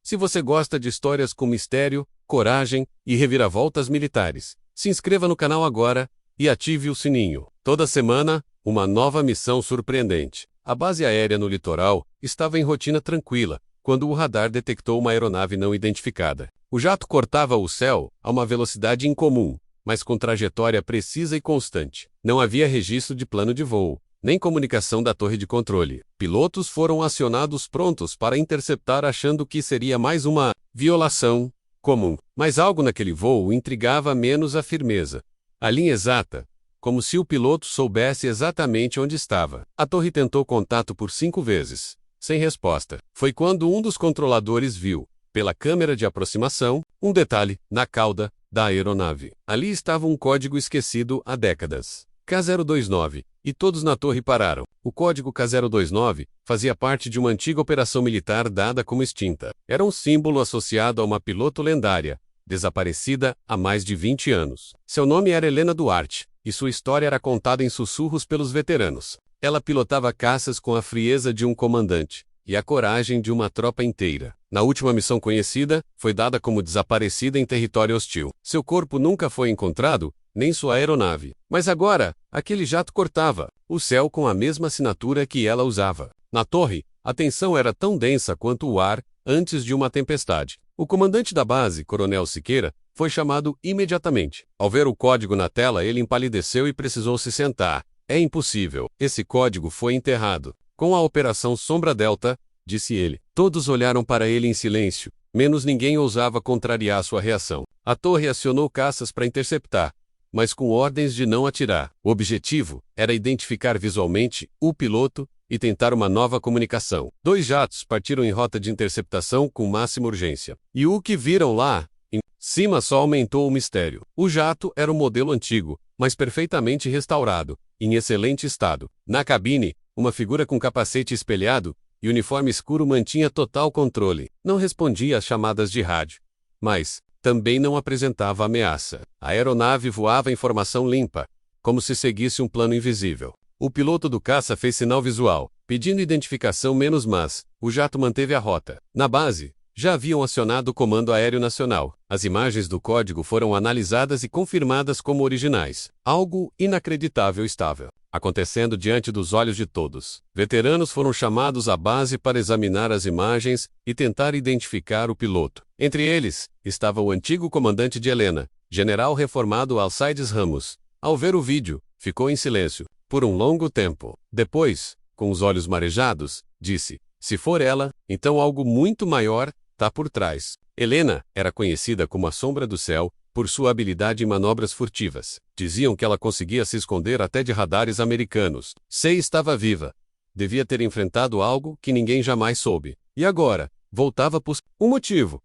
Se você gosta de histórias com mistério, coragem e reviravoltas militares, se inscreva no canal agora e ative o sininho. Toda semana, uma nova missão surpreendente. A base aérea no litoral estava em rotina tranquila, quando o radar detectou uma aeronave não identificada. O jato cortava o céu a uma velocidade incomum, mas com trajetória precisa e constante. Não havia registro de plano de voo, nem comunicação da torre de controle. Pilotos foram acionados prontos para interceptar, achando que seria mais uma violação comum. Mas algo naquele voo intrigava menos a firmeza. A linha exata, como se o piloto soubesse exatamente onde estava. A torre tentou contato por 5 vezes, sem resposta. Foi quando um dos controladores viu, pela câmera de aproximação, um detalhe na cauda da aeronave. Ali estava um código esquecido há décadas. K029, e todos na torre pararam. O código K029 fazia parte de uma antiga operação militar dada como extinta. Era um símbolo associado a uma piloto lendária, desaparecida há mais de 20 anos. Seu nome era Helena Duarte, e sua história era contada em sussurros pelos veteranos. Ela pilotava caças com a frieza de um comandante e a coragem de uma tropa inteira. Na última missão conhecida, foi dada como desaparecida em território hostil. Seu corpo nunca foi encontrado, nem sua aeronave. Mas agora, aquele jato cortava o céu com a mesma assinatura que ela usava. Na torre, a tensão era tão densa quanto o ar antes de uma tempestade. O comandante da base, Coronel Siqueira, foi chamado imediatamente. Ao ver o código na tela, ele empalideceu e precisou se sentar. É impossível. Esse código foi enterrado. Com a Operação Sombra Delta, disse ele. Todos olharam para ele em silêncio, menos ninguém ousava contrariar sua reação. A torre acionou caças para interceptar, mas com ordens de não atirar. O objetivo era identificar visualmente o piloto e tentar uma nova comunicação. 2 jatos partiram em rota de interceptação com máxima urgência. E o que viram lá em cima só aumentou o mistério. O jato era um modelo antigo, mas perfeitamente restaurado, em excelente estado. Na cabine, uma figura com capacete espelhado e uniforme escuro mantinha total controle. Não respondia às chamadas de rádio, mas também não apresentava ameaça. A aeronave voava em formação limpa, como se seguisse um plano invisível. O piloto do caça fez sinal visual, pedindo identificação mas o jato manteve a rota. Na base, já haviam acionado o Comando Aéreo Nacional. As imagens do código foram analisadas e confirmadas como originais. Algo inacreditável estava acontecendo diante dos olhos de todos. Veteranos foram chamados à base para examinar as imagens e tentar identificar o piloto. Entre eles, estava o antigo comandante de Helena, general reformado Alcides Ramos. Ao ver o vídeo, ficou em silêncio, por um longo tempo. Depois, com os olhos marejados, disse: se for ela, então algo muito maior está por trás. Helena era conhecida como a Sombra do Céu, por sua habilidade em manobras furtivas. Diziam que ela conseguia se esconder até de radares americanos. Sei estava viva. Devia ter enfrentado algo que ninguém jamais soube. E agora, voltava por um motivo.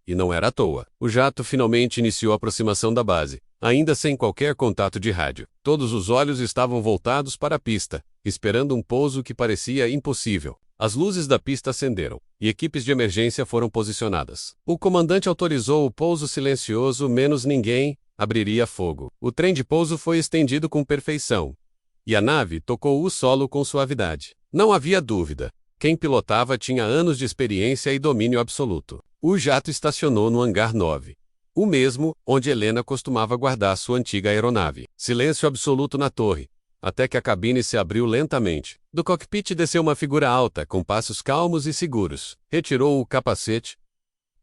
E não era à toa. O jato finalmente iniciou a aproximação da base, ainda sem qualquer contato de rádio. Todos os olhos estavam voltados para a pista, esperando um pouso que parecia impossível. As luzes da pista acenderam, e equipes de emergência foram posicionadas. O comandante autorizou o pouso silencioso, menos ninguém abriria fogo. O trem de pouso foi estendido com perfeição, e a nave tocou o solo com suavidade. Não havia dúvida. Quem pilotava tinha anos de experiência e domínio absoluto. O jato estacionou no hangar 9. O mesmo onde Helena costumava guardar sua antiga aeronave. Silêncio absoluto na torre, até que a cabine se abriu lentamente. Do cockpit desceu uma figura alta, com passos calmos e seguros. Retirou o capacete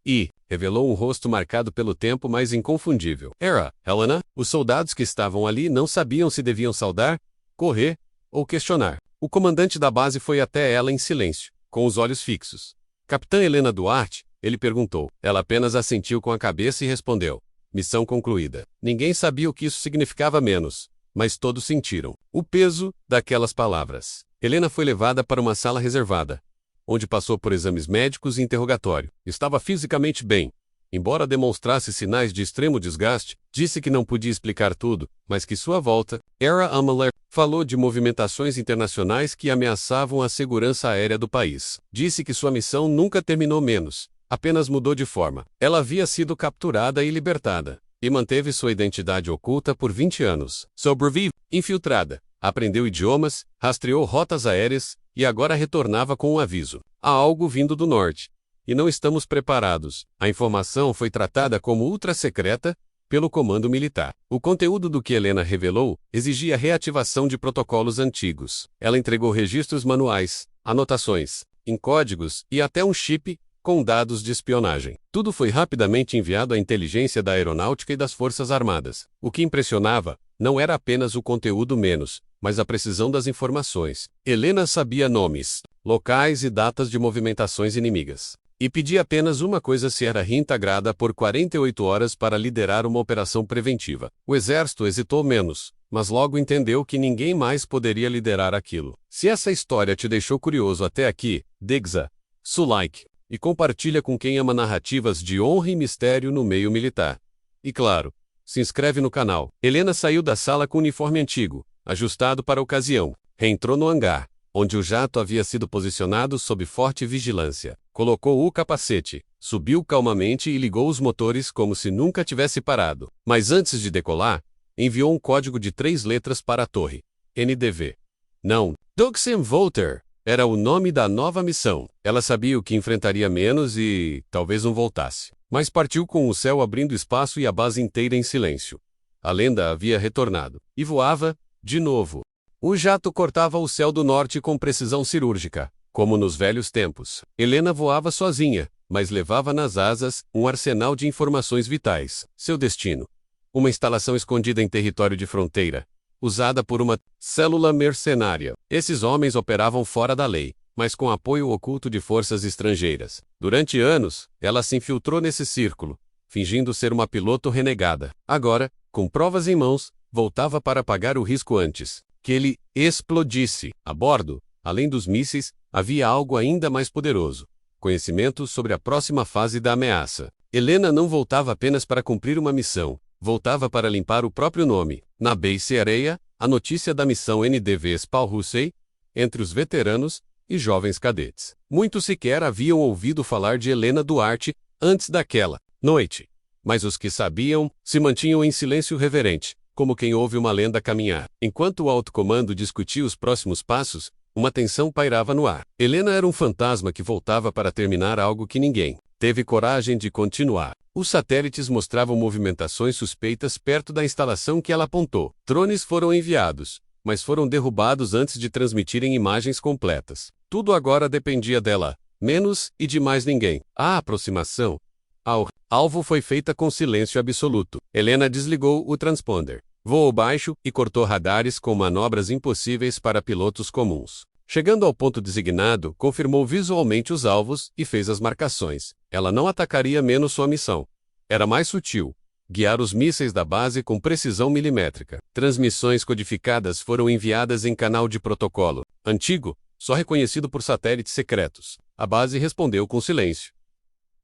e revelou um rosto marcado pelo tempo, mas inconfundível. Era Helena. Os soldados que estavam ali não sabiam se deviam saudar, correr ou questionar. O comandante da base foi até ela em silêncio, com os olhos fixos. Capitã Helena Duarte, ele perguntou. Ela apenas assentiu com a cabeça e respondeu: missão concluída. Ninguém sabia o que isso significava menos, mas todos sentiram o peso daquelas palavras. Helena foi levada para uma sala reservada, onde passou por exames médicos e interrogatório. Estava fisicamente bem, embora demonstrasse sinais de extremo desgaste. Disse que não podia explicar tudo, mas que sua volta era Ameler. Falou de movimentações internacionais que ameaçavam a segurança aérea do país. Disse que sua missão nunca terminou menos, apenas mudou de forma. Ela havia sido capturada e libertada, e manteve sua identidade oculta por 20 anos. Sobreviveu, infiltrada, aprendeu idiomas, rastreou rotas aéreas, e agora retornava com um aviso. Há algo vindo do norte. e não estamos preparados. A informação foi tratada como ultra-secreta pelo comando militar. O conteúdo do que Helena revelou exigia reativação de protocolos antigos. Ela entregou registros manuais, anotações, em códigos e até um chip com dados de espionagem. Tudo foi rapidamente enviado à inteligência da aeronáutica e das Forças Armadas. O que impressionava não era apenas o conteúdo menos, mas a precisão das informações. Helena sabia nomes, locais e datas de movimentações inimigas. E pedia apenas uma coisa: se era reintegrada por 48 horas para liderar uma operação preventiva. O exército hesitou menos, mas logo entendeu que ninguém mais poderia liderar aquilo. Se essa história te deixou curioso até aqui, Dexa, like e compartilha com quem ama narrativas de honra e mistério no meio militar. E claro, se inscreve no canal. Helena saiu da sala com o uniforme antigo, ajustado para a ocasião. Reentrou no hangar, onde o jato havia sido posicionado sob forte vigilância. Colocou o capacete, subiu calmamente e ligou os motores como se nunca tivesse parado. Mas antes de decolar, enviou um código de 3 letras para a torre. NDV. Não, Duxenvolter era o nome da nova missão. Ela sabia o que enfrentaria menos e talvez não voltasse. Mas partiu com o céu abrindo espaço e a base inteira em silêncio. A lenda havia retornado. E voava, de novo. O jato cortava o céu do norte com precisão cirúrgica, como nos velhos tempos. Helena voava sozinha, mas levava nas asas um arsenal de informações vitais. Seu destino: uma instalação escondida em território de fronteira, usada por uma célula mercenária. Esses homens operavam fora da lei, mas com apoio oculto de forças estrangeiras. Durante anos, ela se infiltrou nesse círculo, fingindo ser uma piloto renegada. Agora, com provas em mãos, voltava para pagar o risco antes que ele explodisse. A bordo, além dos mísseis, havia algo ainda mais poderoso: conhecimento sobre a próxima fase da ameaça. Helena não voltava apenas para cumprir uma missão, voltava para limpar o próprio nome. Na Base Areia, a notícia da missão NDV Spalhusei, entre os veteranos e jovens cadetes. Muitos sequer haviam ouvido falar de Helena Duarte antes daquela noite. Mas os que sabiam se mantinham em silêncio reverente, como quem ouve uma lenda caminhar. Enquanto o alto comando discutia os próximos passos, uma tensão pairava no ar. Helena era um fantasma que voltava para terminar algo que ninguém teve coragem de continuar. Os satélites mostravam movimentações suspeitas perto da instalação que ela apontou. Drones foram enviados, mas foram derrubados antes de transmitirem imagens completas. Tudo agora dependia dela, menos e de mais ninguém. A aproximação ao alvo foi feita com silêncio absoluto. Helena desligou o transponder, voou baixo e cortou radares com manobras impossíveis para pilotos comuns. Chegando ao ponto designado, confirmou visualmente os alvos e fez as marcações. Ela não atacaria menos sua missão. Era mais sutil: guiar os mísseis da base com precisão milimétrica. Transmissões codificadas foram enviadas em canal de protocolo antigo, só reconhecido por satélites secretos. A base respondeu com silêncio.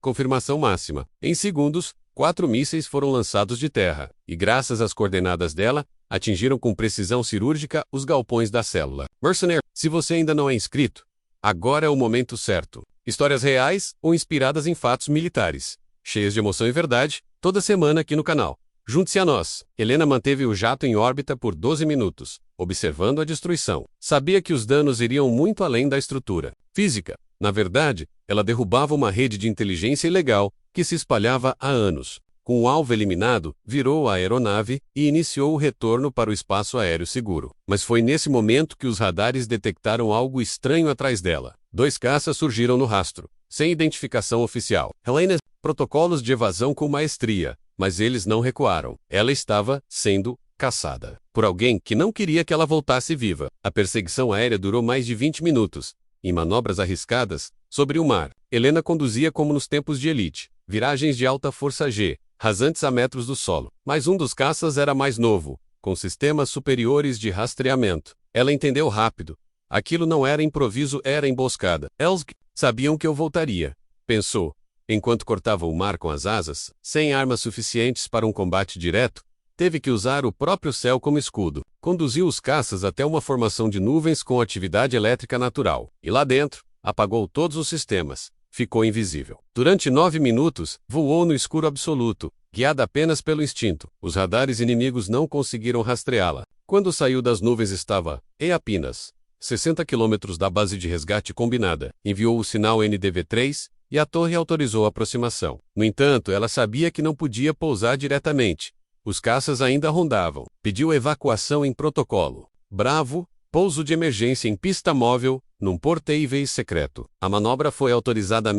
Confirmação máxima. Em segundos, 4 mísseis foram lançados de terra, e graças às coordenadas dela, atingiram com precisão cirúrgica os galpões da célula. Mercenary, se você ainda não é inscrito, agora é o momento certo. Histórias reais ou inspiradas em fatos militares, cheias de emoção e verdade, toda semana aqui no canal. Junte-se a nós. Helena manteve o jato em órbita por 12 minutos, observando a destruição. Sabia que os danos iriam muito além da estrutura física. Na verdade, ela derrubava uma rede de inteligência ilegal que se espalhava há anos. Com o alvo eliminado, virou a aeronave e iniciou o retorno para o espaço aéreo seguro. Mas foi nesse momento que os radares detectaram algo estranho atrás dela. 2 caças surgiram no rastro, sem identificação oficial. Helena, protocolos de evasão com maestria, mas eles não recuaram. Ela estava sendo caçada por alguém que não queria que ela voltasse viva. A perseguição aérea durou mais de 20 minutos. Em manobras arriscadas, sobre o mar, Helena conduzia como nos tempos de elite, viragens de alta força G, rasantes a metros do solo. Mas um dos caças era mais novo, com sistemas superiores de rastreamento. Ela entendeu rápido. Aquilo não era improviso, era emboscada. Eles sabiam que eu voltaria, pensou, enquanto cortava o mar com as asas. Sem armas suficientes para um combate direto, teve que usar o próprio céu como escudo. Conduziu os caças até uma formação de nuvens com atividade elétrica natural. E lá dentro, apagou todos os sistemas. Ficou invisível. Durante 9 minutos, voou no escuro absoluto, guiada apenas pelo instinto. Os radares inimigos não conseguiram rastreá-la. Quando saiu das nuvens estava, a apenas 60 quilômetros da base de resgate combinada. Enviou o sinal NDV-3, e a torre autorizou a aproximação. No entanto, ela sabia que não podia pousar diretamente. Os caças ainda rondavam. Pediu evacuação em protocolo. Bravo, pouso de emergência em pista móvel, num porta-aviões secreto. A manobra foi autorizada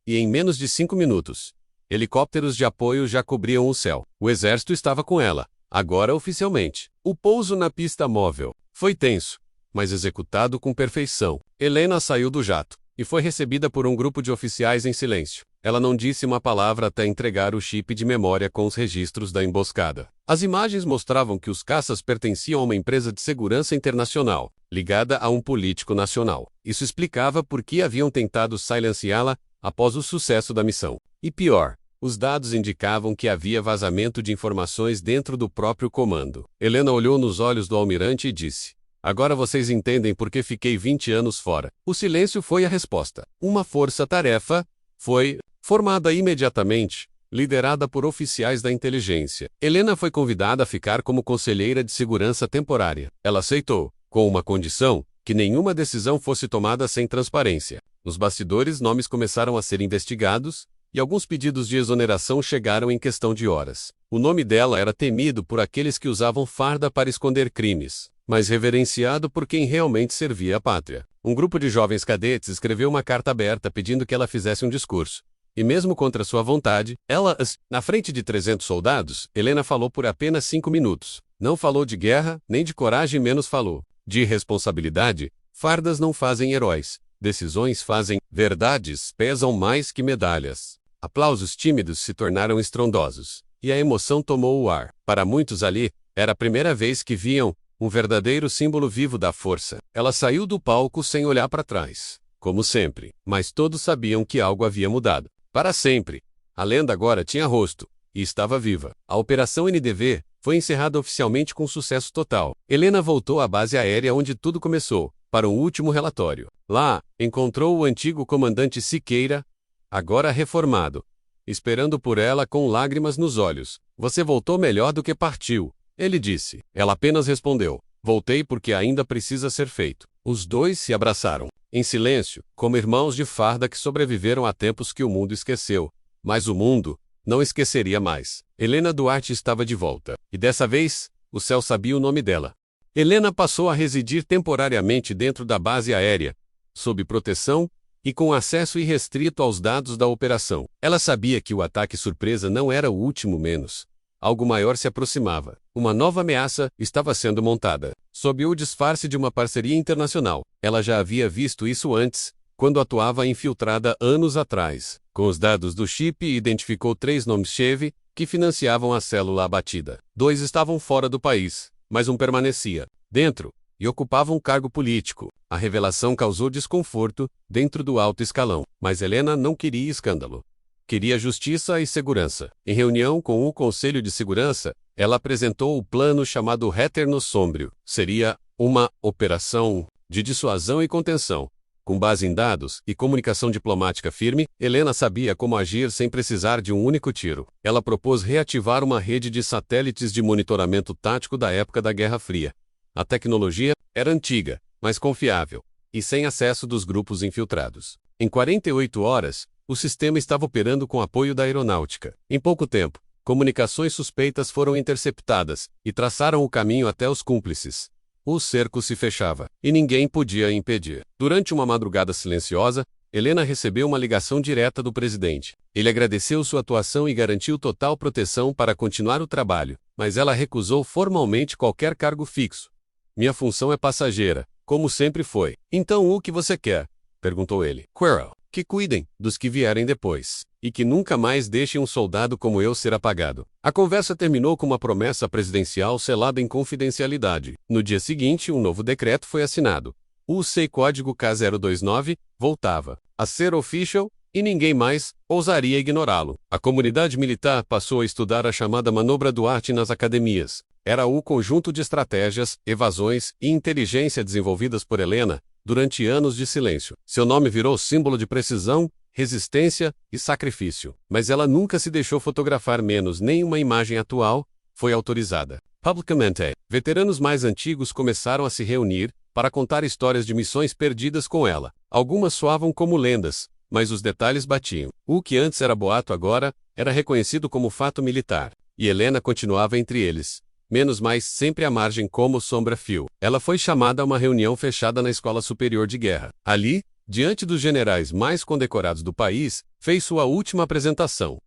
em menos de 5 minutos. Helicópteros de apoio já cobriam o céu. O exército estava com ela, agora oficialmente. O pouso na pista móvel foi tenso, mas executado com perfeição. Helena saiu do jato e foi recebida por um grupo de oficiais em silêncio. Ela não disse uma palavra até entregar o chip de memória com os registros da emboscada. As imagens mostravam que os caças pertenciam a uma empresa de segurança internacional, ligada a um político nacional. Isso explicava por que haviam tentado silenciá-la após o sucesso da missão. E pior, os dados indicavam que havia vazamento de informações dentro do próprio comando. Helena olhou nos olhos do almirante e disse: "Agora vocês entendem por que fiquei 20 anos fora." O silêncio foi a resposta. Uma força-tarefa foi formada imediatamente, liderada por oficiais da inteligência. Helena foi convidada a ficar como conselheira de segurança temporária. Ela aceitou, com uma condição: que nenhuma decisão fosse tomada sem transparência. Nos bastidores, nomes começaram a ser investigados, e alguns pedidos de exoneração chegaram em questão de horas. O nome dela era temido por aqueles que usavam farda para esconder crimes, mas reverenciado por quem realmente servia à pátria. Um grupo de jovens cadetes escreveu uma carta aberta pedindo que ela fizesse um discurso. E mesmo contra sua vontade, na frente de 300 soldados, Helena falou por apenas 5 minutos. Não falou de guerra, nem de coragem, menos falou de responsabilidade. Fardas não fazem heróis. Decisões fazem. Verdades pesam mais que medalhas. Aplausos tímidos se tornaram estrondosos, e a emoção tomou o ar. Para muitos ali, era a primeira vez que viam um verdadeiro símbolo vivo da força. Ela saiu do palco sem olhar para trás, como sempre, mas todos sabiam que algo havia mudado. Para sempre. A lenda agora tinha rosto, e estava viva. A Operação NDV foi encerrada oficialmente com sucesso total. Helena voltou à base aérea onde tudo começou, para um último relatório. Lá, encontrou o antigo comandante Siqueira, agora reformado, esperando por ela com lágrimas nos olhos. "Você voltou melhor do que partiu", ele disse. Ela apenas respondeu: "Voltei porque ainda precisa ser feito." Os dois se abraçaram, em silêncio, como irmãos de farda que sobreviveram a tempos que o mundo esqueceu. Mas o mundo não esqueceria mais. Helena Duarte estava de volta. E dessa vez, o céu sabia o nome dela. Helena passou a residir temporariamente dentro da base aérea, sob proteção e com acesso irrestrito aos dados da operação. Ela sabia que o ataque surpresa não era o último menos. Algo maior se aproximava. Uma nova ameaça estava sendo montada, sob o disfarce de uma parceria internacional. Ela já havia visto isso antes, quando atuava infiltrada anos atrás. Com os dados do chip, identificou 3 nomes-chave que financiavam a célula abatida. 2 estavam fora do país, mas um permanecia dentro e ocupava um cargo político. A revelação causou desconforto dentro do alto escalão, mas Helena não queria escândalo. Queria justiça e segurança. Em reunião com o Conselho de Segurança, ela apresentou o plano chamado Retorno Sombrio. Seria uma operação de dissuasão e contenção. Com base em dados e comunicação diplomática firme, Helena sabia como agir sem precisar de um único tiro. Ela propôs reativar uma rede de satélites de monitoramento tático da época da Guerra Fria. A tecnologia era antiga, mas confiável, e sem acesso dos grupos infiltrados. Em 48 horas, o sistema estava operando com apoio da aeronáutica. Em pouco tempo, comunicações suspeitas foram interceptadas e traçaram o caminho até os cúmplices. O cerco se fechava, e ninguém podia impedir. Durante uma madrugada silenciosa, Helena recebeu uma ligação direta do presidente. Ele agradeceu sua atuação e garantiu total proteção para continuar o trabalho, mas ela recusou formalmente qualquer cargo fixo. "Minha função é passageira, como sempre foi." "Então o que você quer?" perguntou ele. "Quirrell, que cuidem dos que vierem depois, e que nunca mais deixem um soldado como eu ser apagado." A conversa terminou com uma promessa presidencial selada em confidencialidade. No dia seguinte, um novo decreto foi assinado. O código K029 voltava a ser official e ninguém mais ousaria ignorá-lo. A comunidade militar passou a estudar a chamada Manobra Duarte nas academias. Era o conjunto de estratégias, evasões e inteligência desenvolvidas por Helena durante anos de silêncio. Seu nome virou símbolo de precisão, resistência e sacrifício. Mas ela nunca se deixou fotografar, menos nenhuma imagem atual foi autorizada. Publicamente, veteranos mais antigos começaram a se reunir para contar histórias de missões perdidas com ela. Algumas soavam como lendas, mas os detalhes batiam. O que antes era boato agora era reconhecido como fato militar. E Helena continuava entre eles. Menos mais sempre à margem como sombra fio. Ela foi chamada a uma reunião fechada na Escola Superior de Guerra. Ali, diante dos generais mais condecorados do país, fez sua última apresentação.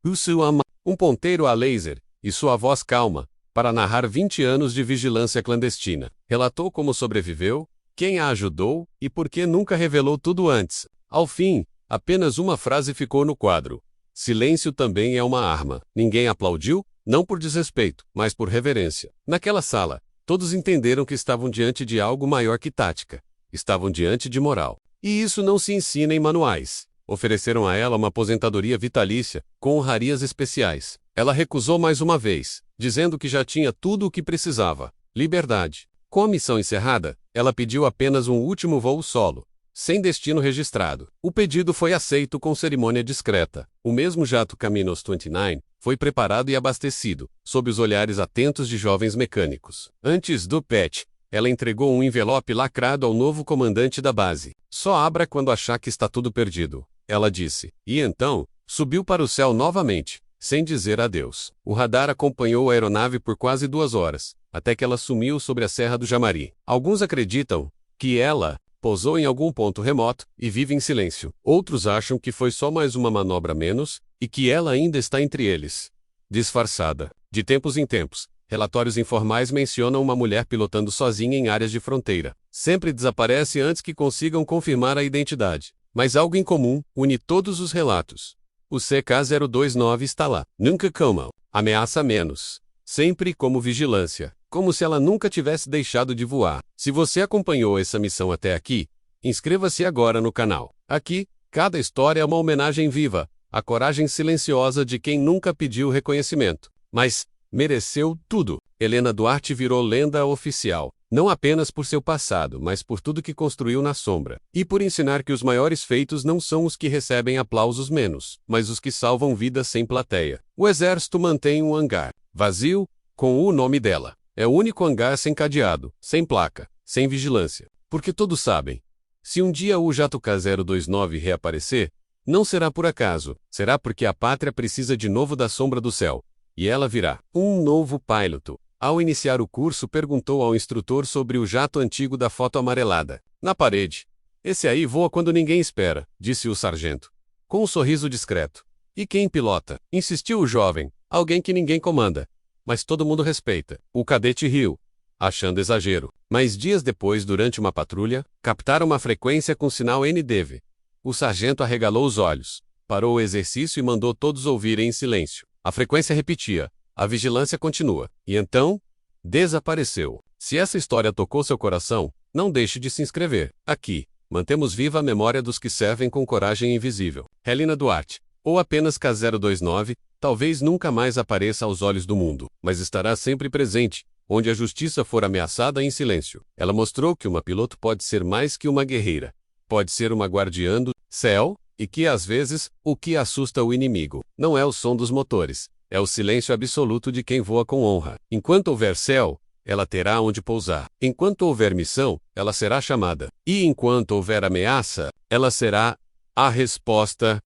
Um ponteiro a laser, e sua voz calma, para narrar 20 anos de vigilância clandestina. Relatou como sobreviveu, quem a ajudou e por que nunca revelou tudo antes. Ao fim, apenas uma frase ficou no quadro. Silêncio também é uma arma. Ninguém aplaudiu, não por desrespeito, mas por reverência. Naquela sala, todos entenderam que estavam diante de algo maior que tática. Estavam diante de moral. E isso não se ensina em manuais. Ofereceram a ela uma aposentadoria vitalícia, com honrarias especiais. Ela recusou mais uma vez, dizendo que já tinha tudo o que precisava. Liberdade. Com a missão encerrada, ela pediu apenas um último voo solo, sem destino registrado. O pedido foi aceito com cerimônia discreta. O mesmo jato Caminos 29 foi preparado e abastecido, sob os olhares atentos de jovens mecânicos. Antes do patch, ela entregou um envelope lacrado ao novo comandante da base. Só abra quando achar que está tudo perdido, ela disse. E então, subiu para o céu novamente, sem dizer adeus. O radar acompanhou a aeronave por quase 2 horas, até que ela sumiu sobre a Serra do Jamari. Alguns acreditam que ela pousou em algum ponto remoto e vive em silêncio. Outros acham que foi só mais uma manobra menos e que ela ainda está entre eles. Disfarçada. De tempos em tempos, relatórios informais mencionam uma mulher pilotando sozinha em áreas de fronteira. Sempre desaparece antes que consigam confirmar a identidade. Mas algo em comum une todos os relatos. O CK-029 está lá. Nunca como ameaça menos. Sempre como vigilância. Como se ela nunca tivesse deixado de voar. Se você acompanhou essa missão até aqui, inscreva-se agora no canal. Aqui, cada história é uma homenagem viva à coragem silenciosa de quem nunca pediu reconhecimento, mas mereceu tudo. Helena Duarte virou lenda oficial, não apenas por seu passado, mas por tudo que construiu na sombra, e por ensinar que os maiores feitos não são os que recebem aplausos menos, mas os que salvam vidas sem plateia. O exército mantém um hangar vazio com o nome dela. É o único hangar sem cadeado, sem placa, sem vigilância. Porque todos sabem, se um dia o jato K-029 reaparecer, não será por acaso, será porque a pátria precisa de novo da sombra do céu. E ela virá um novo piloto. Ao iniciar o curso, perguntou ao instrutor sobre o jato antigo da foto amarelada. Na parede. Esse aí voa quando ninguém espera, disse o sargento, com um sorriso discreto. E quem pilota? Insistiu o jovem. Alguém que ninguém comanda. Mas todo mundo respeita. O cadete riu, achando exagero. Mas dias depois, durante uma patrulha, captaram uma frequência com sinal NDV. O sargento arregalou os olhos, parou o exercício e mandou todos ouvirem em silêncio. A frequência repetia. A vigilância continua. E então, desapareceu. Se essa história tocou seu coração, não deixe de se inscrever. Aqui, mantemos viva a memória dos que servem com coragem invisível. Helena Duarte. Ou apenas K-029, talvez nunca mais apareça aos olhos do mundo, mas estará sempre presente, onde a justiça for ameaçada em silêncio. Ela mostrou que uma piloto pode ser mais que uma guerreira. Pode ser uma guardiã do céu, e que às vezes, o que assusta o inimigo não é o som dos motores, é o silêncio absoluto de quem voa com honra. Enquanto houver céu, ela terá onde pousar. Enquanto houver missão, ela será chamada. E enquanto houver ameaça, ela será a resposta.